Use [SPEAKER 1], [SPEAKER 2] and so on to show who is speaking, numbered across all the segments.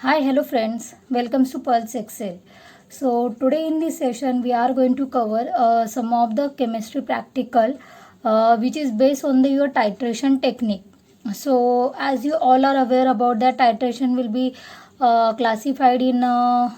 [SPEAKER 1] Hi, hello friends. Welcome to Pulse Excel. So today in this session we are going to cover some of the chemistry practical which is based on your titration technique. So as you all are aware about that, titration will be classified in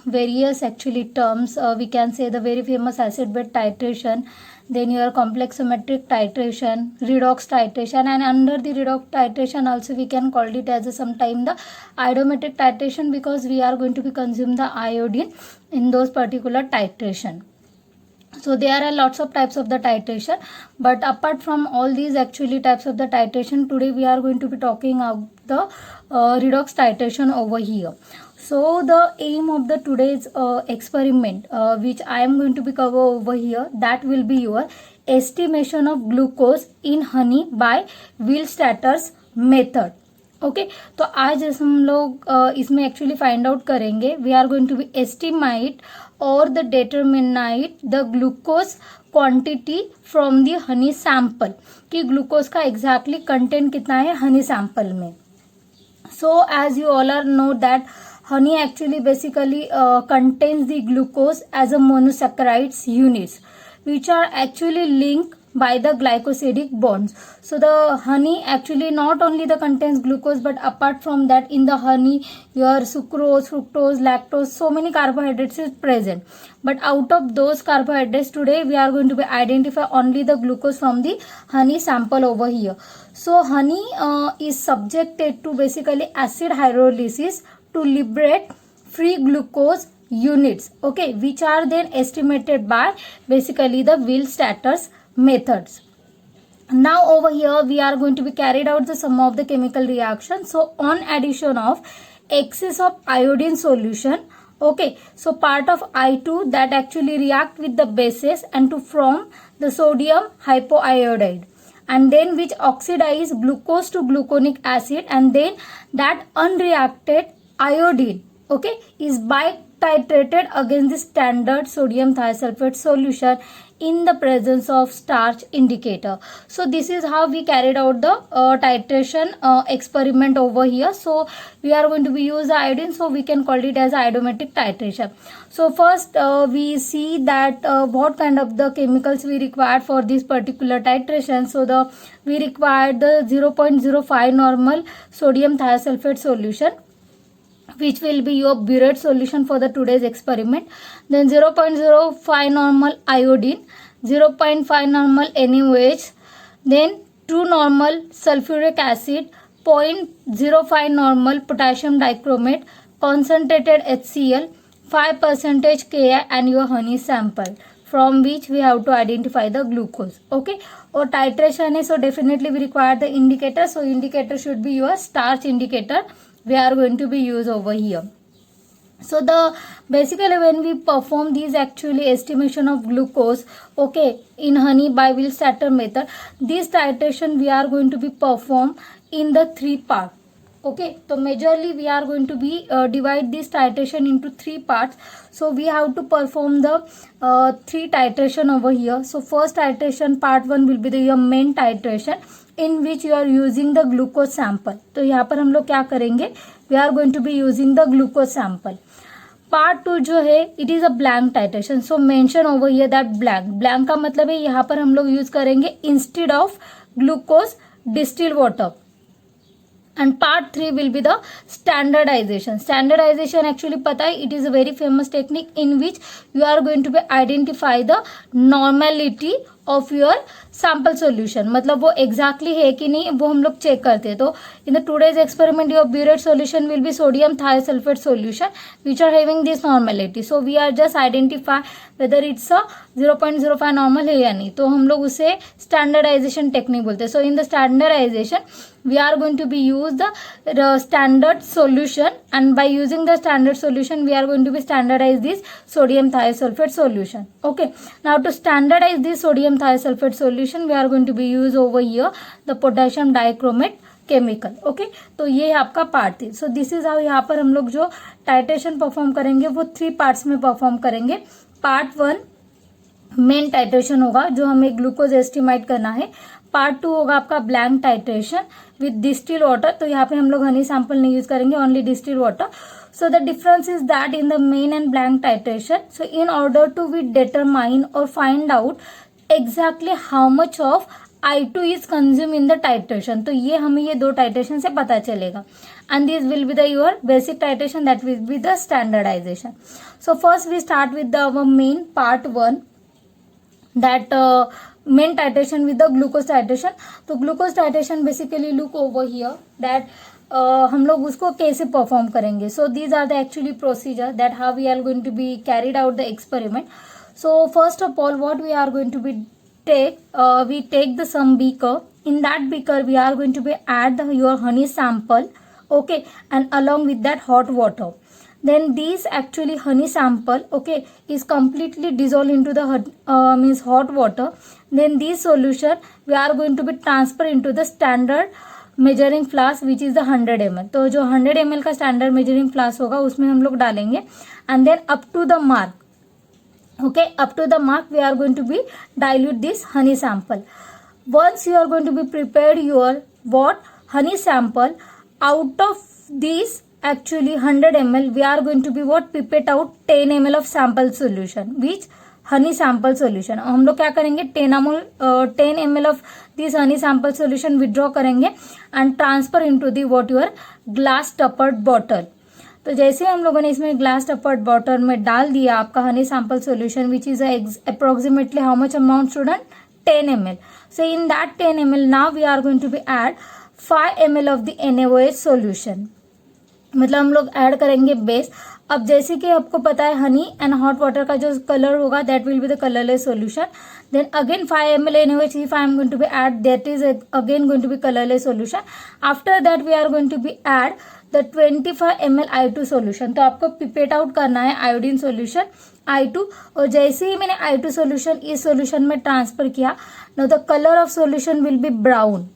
[SPEAKER 1] various actually terms. We can say the very famous acid bed titration, then your complexometric titration, redox titration, and under the redox titration also we can call it as sometime the iodometric titration, because we are going to be consume the iodine in those particular titration. So there are lots of types of the titration, but apart from all these actually types of the titration, today we are going to be talking about the redox titration over here. So the aim of the today's experiment which I am going to be cover over here, that will be your estimation of glucose in honey by Willstatter's method. Okay तो आज हम लोग इसमें actually find out करेंगे, we are going to be estimate और the determinate the glucose quantity from the honey sample, कि glucose का exactly content कितना है हनी सैंपल में. So as you all are know that honey actually basically contains the glucose as a monosaccharides units which are actually linked by the glycosidic bonds. So the honey actually not only the contains glucose, but apart from that in the honey your sucrose, fructose, lactose, so many carbohydrates is present. But out of those carbohydrates today we are going to be identify only the glucose from the honey sample over here. So honey is subjected to basically acid hydrolysis to liberate free glucose units, okay, which are then estimated by basically the Willstatter's methods. Now over here we are going to be carried out the sum of the chemical reaction. So on addition of excess of iodine solution, okay, so part of I2 that actually react with the bases and to form the sodium hypoiodide, and then which oxidize glucose to gluconic acid, and then that unreacted iodine, okay, is bi-titrated against the standard sodium thiosulfate solution in the presence of starch indicator. So this is how we carried out the titration experiment over here. So we are going to be use the iodine, so we can call it as iodometric titration. So first we see that what kind of the chemicals we required for this particular titration. So we required the 0.05 normal sodium thiosulfate solution, which will be your burette solution for the today's experiment. Then 0.05 normal iodine, 0.5 normal NaOH, then 2 normal sulfuric acid, 0.05 normal potassium dichromate, concentrated HCl, 5% Ki, and your honey sample from which we have to identify the glucose. Okay, or titration is, so definitely we require the indicator. So indicator should be your starch indicator we are going to be used over here. So the basically when we perform these actually estimation of glucose, okay, in honey by Willstatter method, this titration we are going to be perform in the three part. Okay, so majorly we are going to be divide this titration into three parts. So we have to perform the three titration over here. So first titration part 1 will be your main titration, in which you are using the glucose sample. तो यहाँ पर हम लोग क्या करेंगे, we are going to be using the glucose sample. Part 2 जो है it is a blank titration. So mention over here that blank, blank का मतलब है यहाँ पर हम लोग यूज करेंगे instead of glucose distil water. And part 3 will be the standardization. Standardization actually पता है it is a very famous technique in which you are going to be identify the normality of your sample solution. मतलब वो exactly है कि नहीं वो हम लोग चेक करते हैं. तो in the today's experiment your burette solution will be sodium thiosulfate solution which are having this normality. So we are just identify whether it's a 0.05 normal है या नहीं. तो हम लोग उसे standardization technique बोलते हैं. So in the standardization we are going to be use the standard solution, and by using the standard solution we are going to be standardize this sodium thiosulfate solution. Okay, now to standardize this sodium thiosulfate solution we are going to be use over here the potassium dichromate chemical. Okay, तो ये आपका part थी. सो this is how यहाँ पर हम लोग जो titration perform करेंगे वो थ्री पार्ट्स में परफॉर्म करेंगे. पार्ट 1 मेन टाइट्रेशन होगा जो हमें ग्लूकोज एस्टिमेट करना है. पार्ट 2 होगा आपका blank titration with distil water. तो यहाँ पे हम लोग हनी सैंपल नहीं यूज करेंगे, only distil water. So the difference is that in the main and blank titration, so in order to we determine or find out exactly how much of I2 is consumed in the titration, तो ये हमें ये दो titration से पता चलेगा. And this will be the your basic titration, that will be the standardization. So first we start with the our main part 1, that main titration with the glucose titration. तो glucose titration basically look over here that हम लोग उसको कैसे perform करेंगे. So these are the actually procedure that how we are going to be carried out the experiment. So first of all what we are going to be we take the some beaker. In that beaker we are going to be add your honey sample, okay, and along with that hot water. Then these actually honey sample, okay, is completely dissolved into the means hot water. Then this solution we are going to be transfer into the standard measuring flask which is the 100 ml. तो जो 100 ml का standard measuring flask होगा उसमें हम लोग डालेंगे. And then up to the mark, okay, up to the mark we are going to be dilute this honey sample. Once you are going to be prepared your what honey sample, out of this actually 100 ml we are going to be what pipette out 10 ml of sample solution, which honey sample solution. हम लोग क्या करेंगे 10 ml of this honey sample solution withdraw करेंगे and transfer into the what your glass tapered bottle. तो जैसे हम लोगों ने इसमें ग्लास टपर्ड बॉटल में डाल दिया आपका honey sample solution which is approximately how much amount student 10 ml. So in that 10 ml now we are going to be add 5 ml of the NaOH solution. मतलब हम लोग ऐड करेंगे base. अब जैसे कि आपको पता है हनी एंड हॉट वाटर का जो कलर होगा that will be the colourless solution. Then again 5 ml NaOH if I am going to be add, that is again going to be colorless solution. After that we are going to be add the 25 ml I2 solution. तो आपको pipette out करना है iodine solution I2. और जैसे ही मैंने I2 solution इस solution में transfer किया, now the colour of solution will be brown.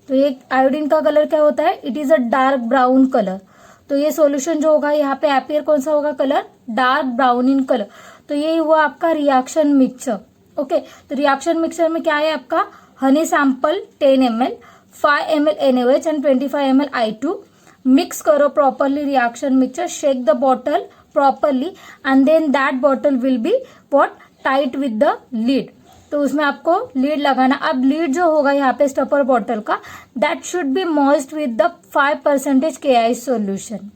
[SPEAKER 1] तो ये आयोडीन का कलर क्या होता है, it is a dark brown colour. तो ये सॉल्यूशन जो होगा यहाँ पे अपीयर कौन सा होगा colour, dark brown in colour. तो ये हुआ आपका रिएक्शन मिक्सचर. ओके, तो रिएक्शन मिक्सचर में क्या है आपका honey sample 10 ml, 5 ml NaOH and 25 ml I2. Mix करो properly reaction mixture, shake the bottle properly and then that bottle will be what tight with the lid. तो उसमें आपको lead लगाना. अब लीड जो होगा यहाँ पे स्टपर बॉटल का that should be moist with the 5% KI solution.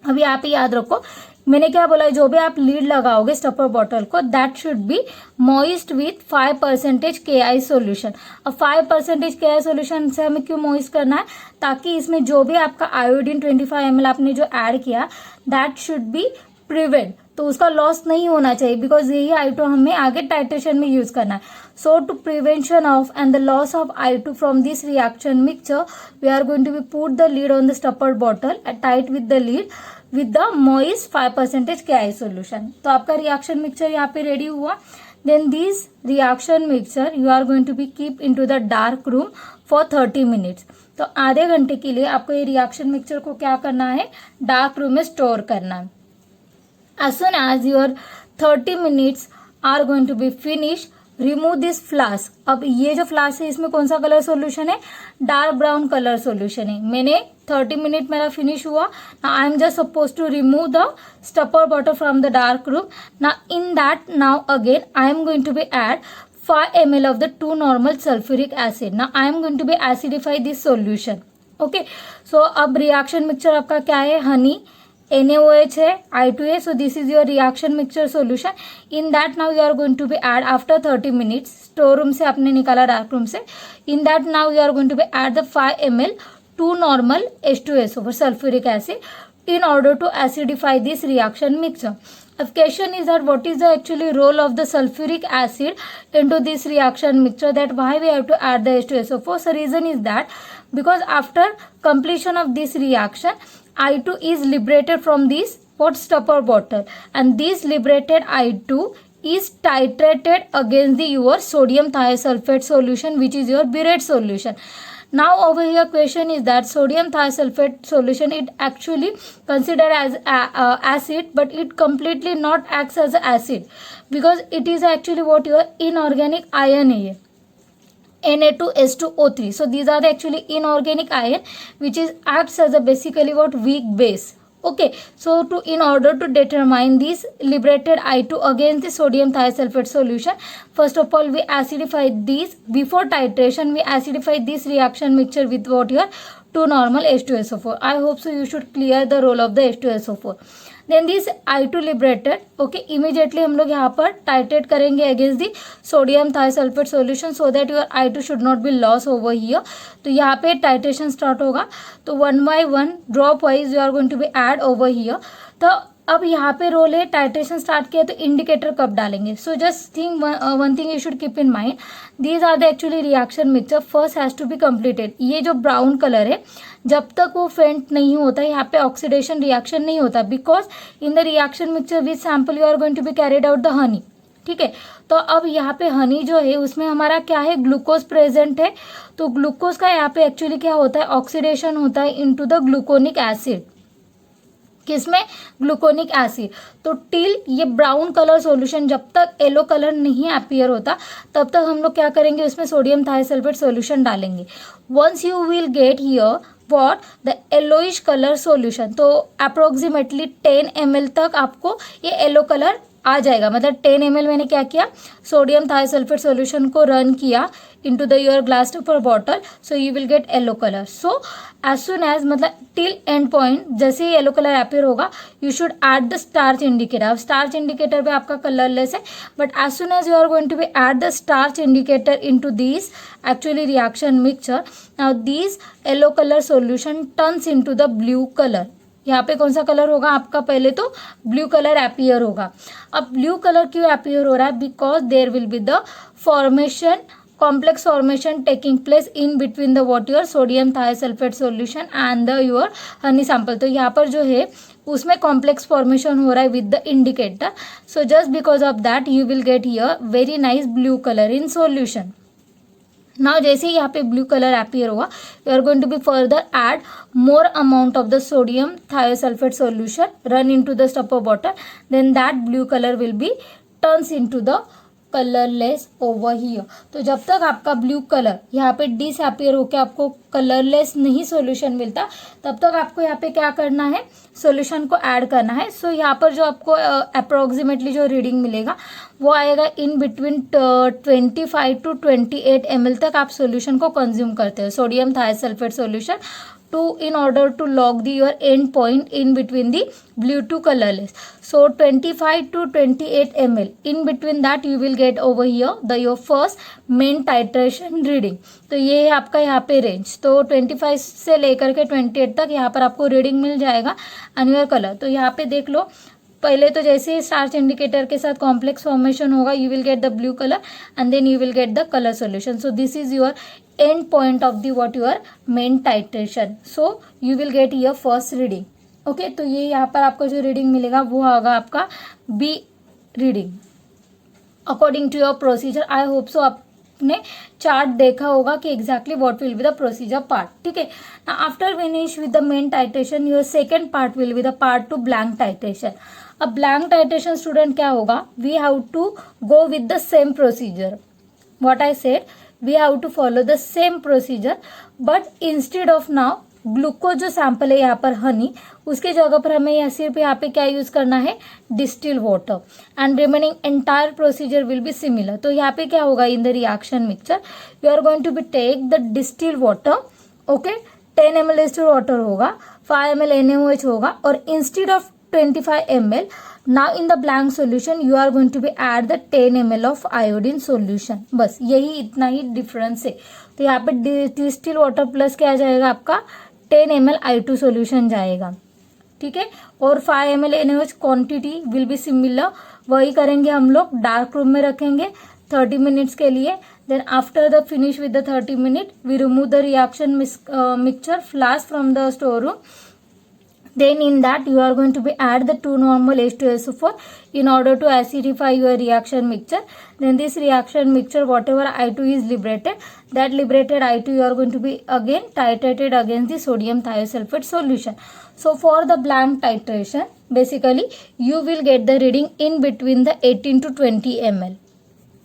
[SPEAKER 1] अब यहाँ पे याद रखो मैंने क्या बोला, जो भी आप लीड लगाओगे स्टपर बॉटल को that should be moist with 5% KI solution. अब 5% KI सोल्यूशन से हमें क्यों मॉइस्ट करना है, ताकि इसमें जो भी आपका आयोडीन 25 ml आपने जो ऐड किया दैट शुड बी प्रिवेंट, तो उसका लॉस नहीं होना चाहिए, बिकॉज यही I2 हमें आगे टाइट्रेशन में यूज करना है. So to prevention of and the loss of I2 from this reaction mixture we are going to be put the lid on the stoppered bottle tight with the lid with the moist 5% KI solution. तो आपका reaction mixture यहाँ पे ready हुआ. Then this reaction mixture you are going to be keep in to the dark room for 30 minutes. तो आधे घंटे के लिए आपको ये रिएक्शन मिक्सचर को क्या करना है, डार्क रूम में स्टोर करना है. As soon as your 30 minutes are going to be finished, remove this flask. अब ये जो फ्लास्क है इसमें कौन सा कलर सोल्यूशन है, डार्क ब्राउन कलर सोल्यूशन है. मैंने 30 मिनट मेरा फिनिश हुआ. Now I am just suppose to remove the stopper bottle from the dark room. Now in that now again I am going to be add 5 ml of the 2 normal sulfuric acid. Now I am going to be acidify this solution. Okay, so अब reaction mixture आपका क्या है, Honey NaOH है, I2 है. So this is your reaction mixture solution. In that now you are going to be add after 30 minutes. Store room से आपने निकाला dark room से. In that now you are going to be add the 5 ml 2 normal H2SO for sulfuric acid in order to acidify this reaction mixture. अब question is that what is the actually role of the sulfuric acid into this reaction mixture, that why we have to add the H2SO4. So reason is that because after completion of this reaction I2 is liberated from this what stopper bottle, and this liberated I2 is titrated against the your sodium thiosulfate solution which is your burette solution. Now over here question is that sodium thiosulfate solution it actually considered as acid, but it completely not acts as an acid because it is actually what your inorganic ion है, Na2H2O3. So these are the actually inorganic ion which is acts as a basically what weak base. Okay, so in order to determine this liberated I2 against the sodium thiosulfate solution, first of all we acidify these. Before titration we acidify this reaction mixture with what here, 2 normal H2SO4. I hope so you should clear the role of the H2SO4. Then this I2 liberated, okay, immediately हम लोग यहाँ पर titrate करेंगे against the sodium thiosulfate solution so that your I2 should not be lost over here. तो यहाँ पे titration start होगा, तो 1 by 1 drop wise you are going to be add over here. तो अब यहाँ पे रोल है टाइट्रेशन स्टार्ट किया तो इंडिकेटर कब डालेंगे. So just think one thing you should keep in mind, these are the actually reaction mixture. First has to be completed. ये जो ब्राउन कलर है जब तक वो फेंट नहीं होता यहाँ पे ऑक्सीडेशन रिएक्शन नहीं होता, because in the reaction mixture with sample you are going to be carried out the honey. ठीक है, तो अब यहाँ पे हनी जो है उसमें हमारा क्या है, ग्लूकोज प्रेजेंट है. तो ग्लूकोज का यहाँ पे एक्चुअली क्या होता है, ऑक्सीडेशन होता है इनटू द ग्लूकोनिक एसिड. किसमें, ग्लूकोनिक एसिड. तो टिल ये ब्राउन कलर सॉल्यूशन जब तक येलो कलर नहीं अपीयर होता तब तक हम लोग क्या करेंगे, उसमें सोडियम थायोसल्फेट सॉल्यूशन डालेंगे. Once you will get here what the yellowish colour solution, तो अप्रोक्सीमेटली 10 ml तक आपको ये येलो कलर आ जाएगा. मतलब 10 ml मैंने क्या किया, सोडियम थायोसल्फेट सॉल्यूशन को रन किया into the your glass or bottle, so you will get yellow color. So as soon as मतलब till end point जैसे ही yellow color appear होगा you should add the starch indicator. अब starch indicator पे आपका colorless है, but as soon as you are going to be add the starch indicator into these actually reaction mixture, now these yellow color solution turns into the blue color. यहाँ पे कौन सा colour होगा आपका, पहले तो ब्लू कलर अपीयर होगा. अब ब्लू कलर क्यों अपीयर हो रहा है, because there will be the formation, complex formation taking place in between the what your sodium thiosulfate solution and the your honey sample. तो यहाँ पर जो है उसमें complex formation हो रहा है with the indicator. So just because of that you will get here very nice blue color in solution. Now जैसे ही यहाँ पे blue color appear होगा you are going to be further add more amount of the sodium thiosulfate solution run into the stopper bottle, then that blue color will be turns into the colourless over here. तो जब तक आपका blue colour यहाँ पे disappear होकर आपको colourless नहीं solution मिलता तब तक आपको यहाँ पे क्या करना है, सॉल्यूशन को ऐड करना है. सो यहाँ पर जो आपको अप्रोक्सीमेटली जो रीडिंग मिलेगा वो आएगा इन बिटवीन 25 to 28 ml तक आप सॉल्यूशन को कंज्यूम करते हो, sodium thiosulphate solution, to in order to log the your end point in between the blue to colorless. So 25 to 28 ml in between that you will get over here the your first main titration reading. तो ये है आपका यहाँ पे range. तो 25 से लेकर के 28 तक यहाँ पर आपको रीडिंग मिल जाएगा एंड योर कलर. तो यहाँ पे देख लो, पहले तो जैसे स्टार्च इंडिकेटर के साथ कॉम्प्लेक्स फॉर्मेशन होगा you will get the blue colour and then you will get the colour solution. So this is your end point of the what your main titration. So you will get your first reading. Okay, तो ये यहाँ पर आपको जो reading मिलेगा वो होगा आपका B reading according to your procedure. I hope so आपने चार्ट देखा होगा कि exactly what will be the procedure part. ठीक है, after finish with the main titration your second part will be the part to blank titration. अब blank titration student क्या होगा, we have to go with the same procedure. What I said, we have to follow the same procedure, but instead of now glucose जो sample है यहाँ पर हनी, उसके जगह पर हमें यहाँ सिर्फ यहाँ पे क्या यूज करना है, distil water, and remaining entire procedure will be similar. तो यहाँ पे क्या होगा, in the reaction mixture you are going to be take the distil water. Okay, 10 ml distil water होगा, 5 ml NaOH होगा, और instead of 25 ml now in the blank solution you are going to be add the 10 ml of iodine solution. बस यही इतना ही difference है. तो यहाँ पे डिस्टिल वाटर प्लस क्या जाएगा आपका 10 ml I2 solution जाएगा. ठीक है, और 5 ml NaOH quantity will be similar. वही करेंगे हम लोग, डार्क रूम में रखेंगे 30 मिनट्स के लिए. Then after the finish with the 30 minute we remove the reaction mixture flask from the store room. Then in that you are going to be add the 2 normal H2SO4 in order to acidify your reaction mixture. Then this reaction mixture whatever I2 is liberated, that liberated I2 you are going to be again titrated against the sodium thiosulfate solution. So for the blank titration basically you will get the reading in between the 18 to 20 ml.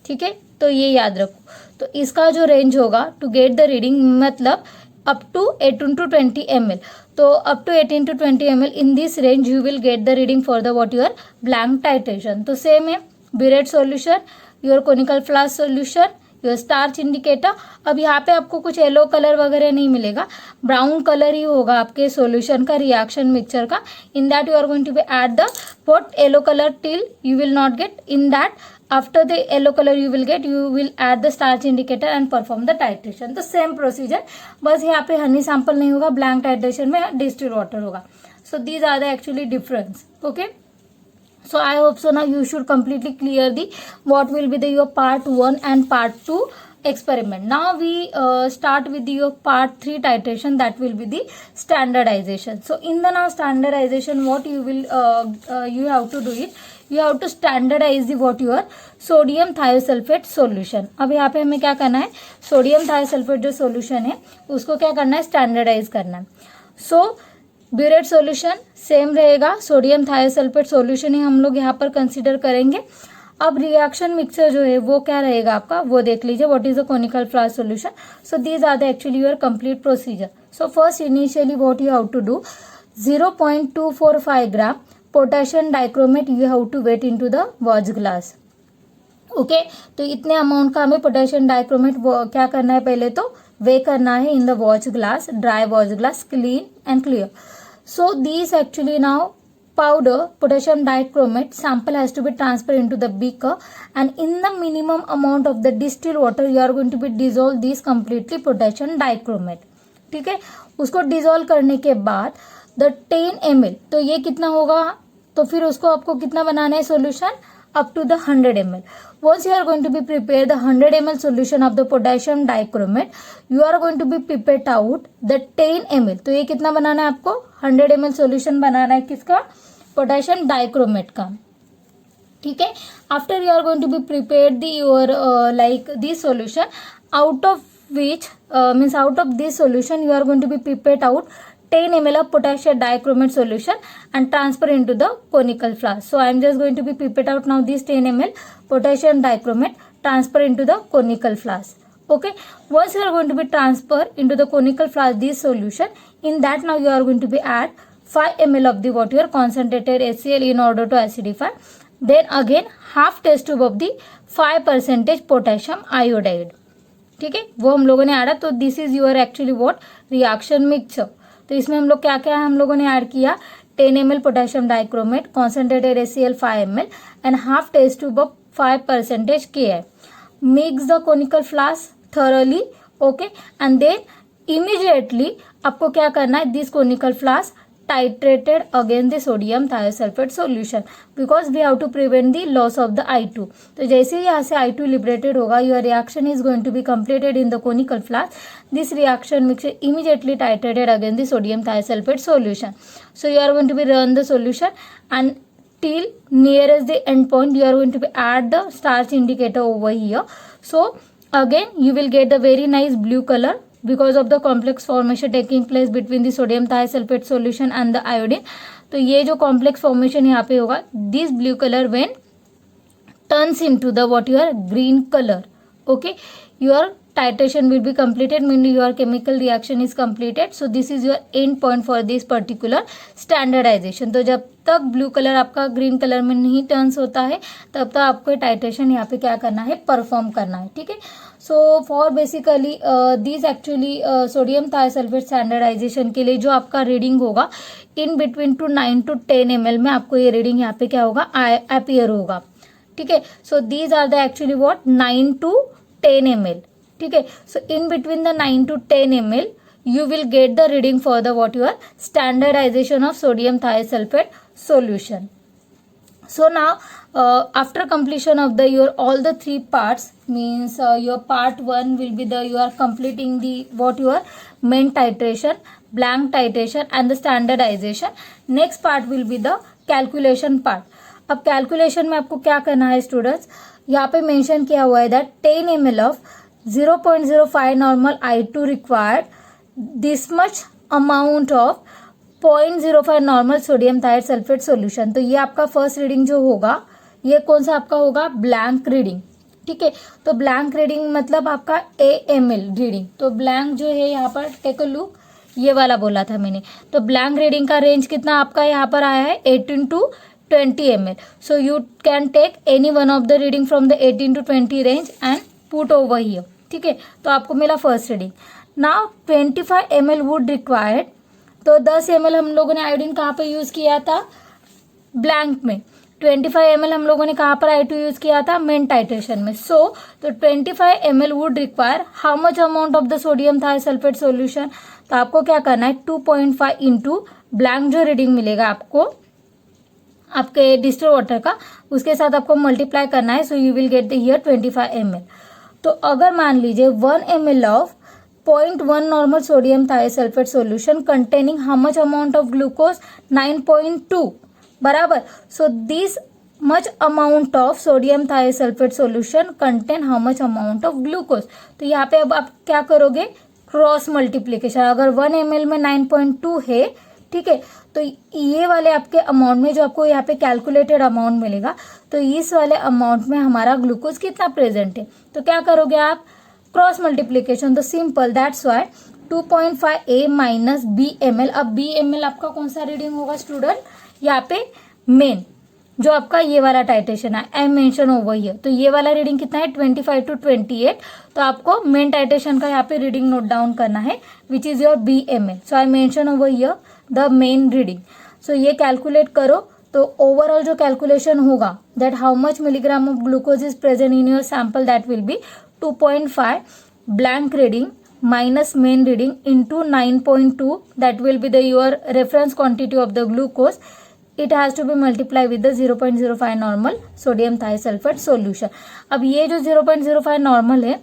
[SPEAKER 1] ठीक है, तो ये याद रखो. तो इसका जो range होगा टू गेट द रीडिंग, मतलब up to 18 to 20 ml. तो up to 18 to 20 ml in this range you will get the reading for the what your blank titration. तो सेम है Biret solution, your conical flask solution, your starch indicator. अब यहाँ पे आपको कुछ yellow colour वगैरह नहीं मिलेगा, ब्राउन कलर ही होगा आपके सॉल्यूशन का, रिएक्शन मिक्सचर का. In that you are going to be add the what yellow colour till you will not get. In that after the yellow color you will add the starch indicator and perform the titration. तो same procedure, बस यहाँ पे honey sample नहीं होगा, blank titration में distil water होगा. So these are the actually difference. Okay, so I hope so now you should completely clear the what will be the your part 1 and part 2 experiment. Now we start with your part 3 titration, that will be the standardization. So in the now standardization what you will you have to do it, you have to standardize the what your sodium thiosulfate solution. अब यहाँ पे हमें क्या करना है, sodium thiosulphate जो solution है उसको क्या करना है, स्टैंडर्डाइज करना है. सो ब्यूरेट सॉल्यूशन सेम रहेगा, सोडियम थायोसल्फेट सॉल्यूशन ही हम लोग यहाँ पर कंसीडर करेंगे. अब रिएक्शन मिक्सर जो है वो क्या रहेगा आपका, वो देख लीजिए. What is the conical flask solution. So these are the actually your complete procedure. So first initially what you have to do, 0.245 gram potassium dichromate you have to weigh into the watch glass. Okay, तो इतने amount का हमें potassium dichromate क्या करना है, पहले तो वे करना है in the watch glass, dry watch glass, clean and clear. So these actually now powder potassium dichromate sample has to be transferred into the beaker, and in the minimum amount of the distilled water you are going to be dissolve this completely potassium dichromate. ठीक है, उसको dissolve करने के बाद the 10 ml, तो ये कितना होगा, तो फिर उसको आपको कितना बनाना है solution, up to the 100 ml. Once you are going to be prepare the 100 ml solution of the potassium dichromate, you are going to be pipette out the 10 ml. तो ये कितना बनाना है आपको, 100 ml solution बनाना है किसका, पोटेशियम डाइक्रोमेट का. ठीक है, after you are going to be prepare the your like this solution, out of which means out of this solution you are going to be pipette out 10 ml of potassium dichromate solution and transfer into the conical flask. So I am just going to be pipette out now this 10 ml potassium dichromate, transfer into the conical flask. Okay, once you are going to be transfer into the conical flask this solution, in that now you are going to be add 5 ml of the what your concentrated HCl in order to acidify. Then again half test tube of the 5% potassium iodide. ठीक है, वो हम लोगों ने add, तो this is your actually what reaction mixture. तो इसमें हम लोग क्या क्या हम लोगों ने ऐड किया, 10 ml potassium dichromate, concentrated HCl 5 ml and half test tube of 5% KI. Mix the conical flask thoroughly. Okay, and then immediately आपको क्या करना है, this conical flask titrated against the sodium thiosulfate solution because we have to prevent the loss of the I2. तो जैसे ही यहाँ से I2 liberated होगा, your reaction is going to be completed in the conical flask. This reaction mixture immediately titrated against the sodium thiosulfate solution. So you are going to be run the solution and till nearest the end point you are going to be add the starch indicator over here. So again you will get the very nice blue color because of the complex formation taking place between the sodium thiosulfate solution and the iodine. तो ये जो complex formation यहाँ पे होगा, this blue color when turns into the what your green color. Okay, your titration will be completed, meaning your chemical reaction is completed. So this is your end point for this particular standardization. तो जब तक blue colour आपका green colour में नहीं turns होता है तब तक आपको टाइट्रेशन यहाँ पे क्या करना है, परफॉर्म करना है. ठीक है, so for basically this actually sodium thiosulphate standardisation के लिए जो आपका रीडिंग होगा in between to 9 to 10 ml में आपको ये रीडिंग यहाँ पे क्या होगा, अपीयर होगा. ठीक है, so these are the actually what 9 to 10 ml. ठीक है, so in between the 9 to 10 ml you will get the reading for the what your standardization of sodium thiosulfate solution. So now after completion of the your all the three parts, means your part 1 will be the you are completing the what your main titration, blank titration and the standardization. Next part will be the calculation part. अब calculation में आपको क्या करना है students, यहाँ पे mention किया हुआ है that 10 ml of 0.05 normal I2 required, this much amount of 0.05 normal sodium thiosulphate solution. तो ये आपका फर्स्ट रीडिंग जो होगा ये कौन सा आपका होगा, ब्लैंक रीडिंग. ठीक है। तो ब्लैंक रीडिंग मतलब आपका AML रीडिंग, तो ब्लैंक जो है यहाँ पर टेक अ लुक, ये वाला बोला था मैंने। तो ब्लैंक रीडिंग का रेंज कितना आपका यहाँ पर आया है 18 to 20 ml। So you can take any one of the reading from the 18 to 20 range and put over here, ठीक है। तो आपको मिला first reading. Now 25 ml would required, तो 10 ml हम लोगों ने आयोडीन कहाँ पे यूज किया था, ब्लैंक में। 25 ml हम लोगों ने कहाँ पर I2 यूज किया था, मेन टाइट्रेशन में। सो तो 25 ml would require how much amount of the sodium thiosulphate solution. तो आपको क्या करना है 2.5 इंटू ब्लैंक जो रीडिंग मिलेगा आपको आपके डिस्टिल वाटर का, उसके साथ आपको मल्टीप्लाई करना है। So you will get the here 25 ml। तो अगर मान लीजिए 1 ml of 0.1 normal sodium thiosulphate solution containing how much amount of glucose 9.2 बराबर। So this much amount of sodium thiosulphate solution contain how much amount of glucose. तो यहाँ पे अब आप क्या करोगे, क्रॉस मल्टीप्लीकेशन। अगर 1 ml में 9.2 है, ठीक है, तो ये वाले आपके अमाउंट में जो आपको यहाँ पे कैलकुलेटेड अमाउंट मिलेगा, तो इस वाले अमाउंट में हमारा ग्लूकोज कितना प्रेजेंट है। तो क्या करोगे आप, क्रॉस मल्टीप्लीकेशन। तो simple, that's why 2.5 A minus B ml। अब B ml आपका कौन सा रीडिंग होगा स्टूडेंट, यहाँ पे मेन जो आपका ये वाला टाइट्रेशन है, आई मेंशन ओवर हियर। तो ये वाला रीडिंग कितना है 25 to 28। तो आपको मेन टाइट्रेशन का यहाँ पे रीडिंग नोट डाउन करना है, which is your B ml। So I mention over here the main reading. सो ये कैलकुलेट करो, तो ओवरऑल जो कैलकुलेशन होगा that how much milligram of glucose is present in your sample, that will be 2.5 blank reading minus main reading into 9.2, that will be the your reference quantity of the glucose. It has to be multiplied with the 0.05 normal sodium thiosulfate solution. अब ये जो 0.05 normal है,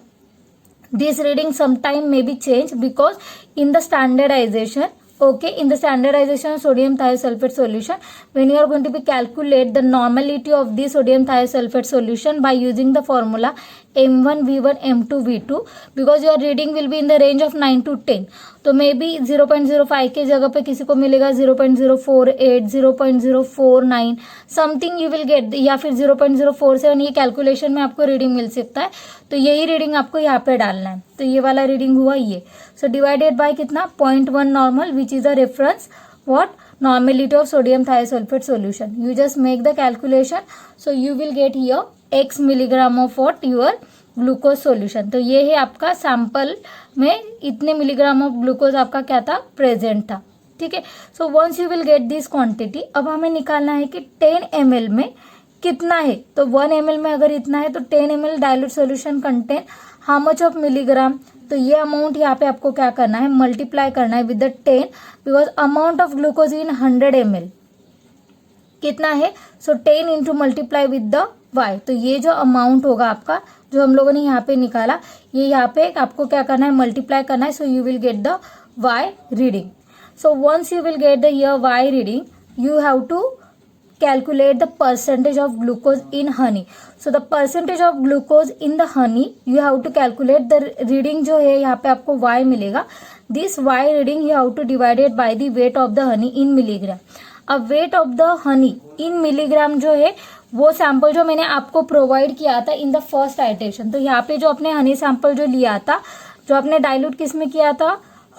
[SPEAKER 1] this reading sometime may be changed because in the standardization, okay, in the standardization of sodium thiosulfate solution, when you are going to be calculate the normality of the sodium thiosulfate solution by using the formula M1 V1 M2 V2, because your reading will be in the range of 9 to 10. तो may be 0.05 के जगह पे किसी को मिलेगा 0.048, 0.049 something you will gate, या फिर 0.047, ये कैलकुलेशन में आपको रीडिंग मिल सकता है। तो यही रीडिंग आपको यहाँ पे डालना है। तो ये वाला रीडिंग हुआ ये। सो डिवाइडेड बाय कितना 0.1 normal, which is the reference what normality of sodium thiosulphate solution. You just make the calculation. So you will get here x milligram of what your glucose solution. तो ये है आपका sample में इतने milligram of glucose आपका क्या था, present था, ठीक है। So once you will get this quantity, अब हमें निकालना है कि 10 ml में कितना है। तो 1 ml में अगर इतना है तो 10 ml dilute solution contain how much of milligram. तो ये अमाउंट यहाँ पे आपको क्या करना है, मल्टीप्लाई करना है with the 10, because amount of glucose in 100 ml कितना है। सो 10 into multiply with the y। तो ये जो अमाउंट होगा आपका जो हम लोगों ने यहाँ पे निकाला, ये यहाँ पे आपको क्या करना है, मल्टीप्लाई करना है। So you will get the y reading. So once you will get the here y reading, you have to calculate the percentage of glucose in honey. So the percentage of glucose in the honey you have to calculate the reading जो है यहाँ पे आपको y मिलेगा. This y reading you have to divide it by the weight of the honey in milligram. अब weight of the honey in milligram जो है वो सैंपल जो मैंने आपको प्रोवाइड किया था इन द फर्स्ट आइटरेशन. तो यहाँ पे जो अपने हनी सैंपल जो लिया था, जो आपने डाइल्यूट किस में किया था,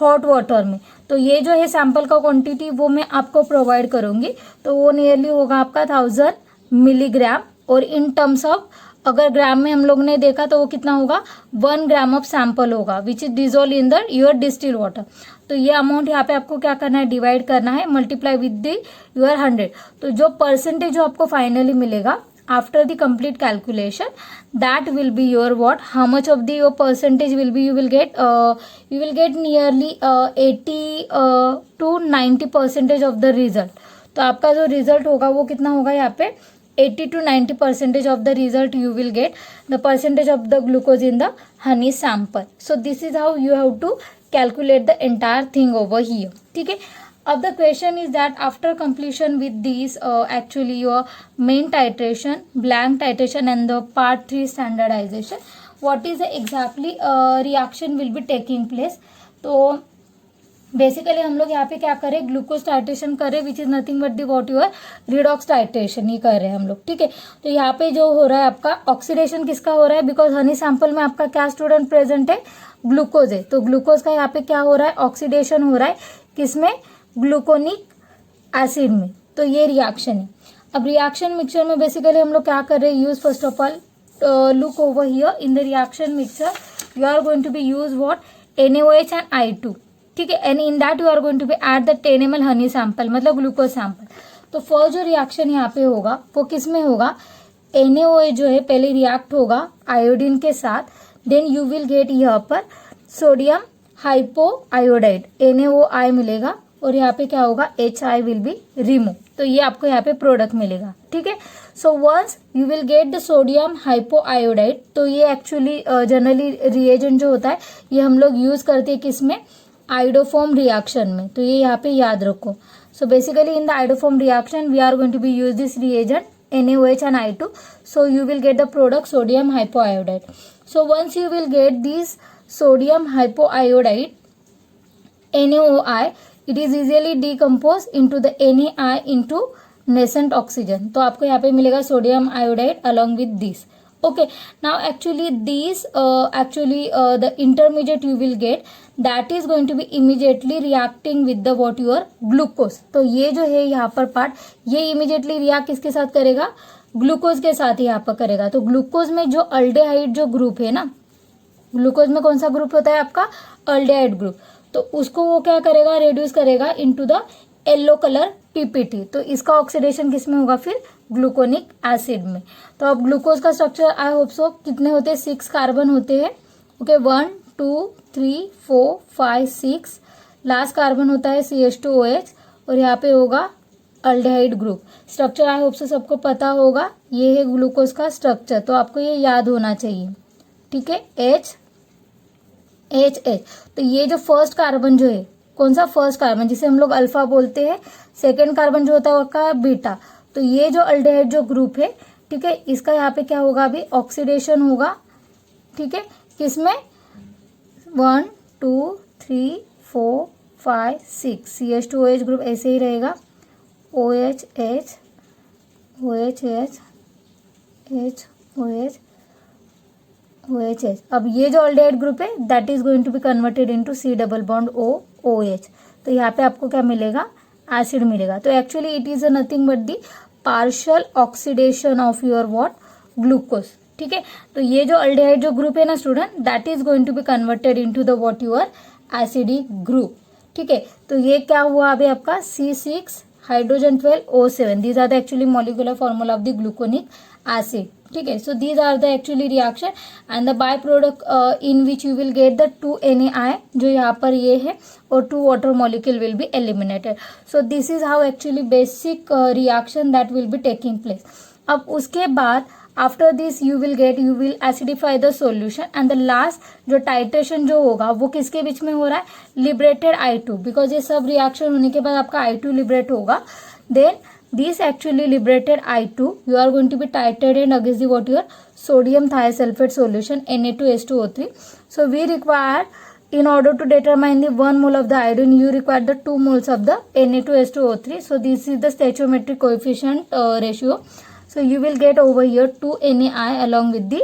[SPEAKER 1] हॉट वाटर में. तो ये जो है सैंपल का क्वांटिटी वो मैं आपको प्रोवाइड करूंगी. तो वो नियरली होगा आपका 1000 मिलीग्राम. और इन टर्म्स ऑफ अगर ग्राम में हम लोग ने देखा तो वो कितना होगा, 1 ग्राम ऑफ सैंपल होगा which is dissolve in the your distil water. तो ये अमाउंट यहाँ पे आपको क्या करना है, डिवाइड करना है, मल्टीप्लाई विद द योर 100. तो जो परसेंटेज जो आपको फाइनली मिलेगा after the complete calculation, that will be your what, how much of the your percentage will be, you will get nearly 80 to 90% of the result. तो आपका जो result होगा वो कितना होगा, यहाँ पे 80 to 90% of the result you will get the percentage of the glucose in the honey sample. So this is how you have to calculate the entire thing over here. ठीक है. अब the question is that after completion with these actually your main titration, blank titration and the part 3 standardization, what is the exactly reaction will be taking place. तो basically हम लोग यहाँ पे क्या करें, ग्लूकोज टाइट्रेशन करें which is nothing but the what your redox titration ही कर रहे हैं हम लोग, ठीक है। तो यहाँ पे जो हो रहा है आपका ऑक्सीडेशन किसका हो रहा है, बिकॉज हनी सैंपल में आपका क्या स्टूडेंट प्रेजेंट है, ग्लूकोज है, तो ग्लूकोज का यहाँ पे क्या हो रहा है, ऑक्सीडेशन हो रहा है किसमें, ग्लूकोनिक एसिड में। तो ये रिएक्शन है। अब रिएक्शन मिक्सचर में बेसिकली हम लोग क्या कर रहे हैं, use first of all look over here in the reaction mixture you are going to be use what, NaOH and I2, ठीक है। And in that you are going to be add the 10 ml honey sample, मतलब glucose sample. तो first जो reaction यहाँ पे होगा वो किस में होगा, NaOH जो है पहले रिएक्ट होगा आयोडीन के साथ, देन यू विल गेट यहाँ पर सोडियम हाइपो आयोडाइड, NaOI मिलेगा, और यहाँ पे क्या होगा, HI विल बी रिमूव। तो ये आपको यहाँ पे प्रोडक्ट मिलेगा, ठीक है। So once you will get the sodium hypo iodide, तो ये एक्चुअली जनरली रिएजेंट जो होता है ये हम लोग यूज करते हैं किसमें, आइडोफॉर्म रिएक्शन में। तो ये यहाँ पे याद रखो। So basically in the iodoform reaction we are going to be use this reagent NaOH and I2. So you will get the product sodium hypoiodide. So once you will get this sodium hypoiodide NaOI, it is easily decomposed into the Na into nascent oxygen. तो आपको यहाँ पे मिलेगा sodium iodide along with this. Okay, now actually these the intermediate you will get that is going to be immediately reacting with the what your glucose. तो ये जो है यहाँ पर पार्ट, ये immediately react किसके साथ करेगा, ग्लूकोज के साथ ही यहाँ पर करेगा। तो ग्लूकोज में जो अल्डेहाइड जो ग्रुप है ना, ग्लूकोज में कौन सा ग्रुप होता है आपका, अल्डेहाइड ग्रुप, तो उसको वो क्या करेगा, रेड्यूस करेगा into the yellow colour PPT। तो इसका ऑक्सीडेशन किस में होगा, फिर ग्लूकोनिक एसिड में। तो अब ग्लूकोज का स्ट्रक्चर आई होप सो कितने होते हैं, 6 कार्बन होते हैं। ओके, 1 2 3 4 5 6, लास्ट कार्बन होता है CH2OH, और यहाँ पे होगा अल्डेहाइड ग्रुप। स्ट्रक्चर आई होप सो सबको पता होगा, ये है ग्लूकोज का स्ट्रक्चर, तो आपको ये याद होना चाहिए, ठीक है। H तो ये जो फर्स्ट कार्बन जो है, कौन सा फर्स्ट कार्बन, जिसे हम लोग अल्फा बोलते हैं, सेकेंड कार्बन जो होता है उसका बीटा। तो ये जो अल्डेहाइड जो ग्रुप है, ठीक है, इसका यहाँ पे क्या होगा, अभी ऑक्सीडेशन होगा, ठीक है, किसमें, 1 2 3 4 5 6, CH2OH ग्रुप ऐसे ही रहेगा, OH H OH H H OH OH H। अब ये जो अल्डेहाइड ग्रुप है that is going to be converted into C double bond O OH। तो यहाँ पे आपको क्या मिलेगा, एसिड मिलेगा। तो actually it is nothing but the partial oxidation of your what, glucose, ठीक है। तो ये जो अल्डेहाइड जो ग्रुप है ना student, that is going to be converted into the what your acidic group, ठीक है। तो ये क्या हुआ अभी आपका, C6 hydrogen 12 O7, these are the actually molecular formula of the gluconic acid, ठीक है। So these are the actually reaction and the by product in which you will get the 2 NaI जो यहाँ पर ये है, और 2 water molecule will be eliminated. So this is how actually basic reaction that will be taking place. अब उसके बाद after this you will acidify the solution and the last जो टाइट्रेशन जो होगा वो किसके बीच में हो रहा है, लिबरेटेड I2, बिकॉज ये सब रिएक्शन होने के बाद आपका I2 लिबरेट होगा। Then this actually liberated I2 you are going to be titrated against the what your sodium thiosulfate solution Na2H2O3. So we require, in order to determine the 1 mole of the iodine, you require the 2 moles of the Na2H2O3. So this is the stoichiometric coefficient ratio. So you will get over here 2 NaI along with the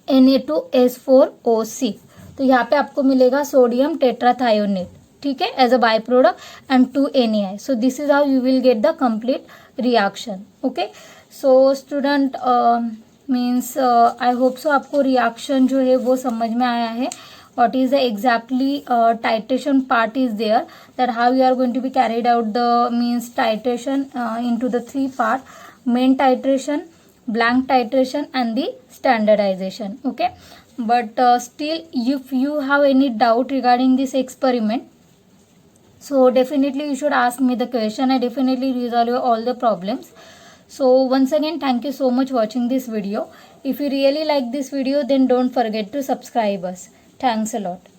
[SPEAKER 1] Na2S4OC. तो यहाँ पे आपको मिलेगा sodium tetrathionate, ठीक है, as a by product and 2 NaI. So this is how you will get the complete reaction. Okay, so student means I hope so आपको reaction जो है वो समझ में आया है. What is the exactly titration part is there, that how you are going to be carried out the means titration into the 3 part: main titration, blank titration and the standardization. Okay, but still if you have any doubt regarding this experiment, so definitely you should ask me the question. I definitely resolve all the problems. So once again, thank you so much watching this video. If you really like this video, then don't forget to subscribe us. Thanks a lot.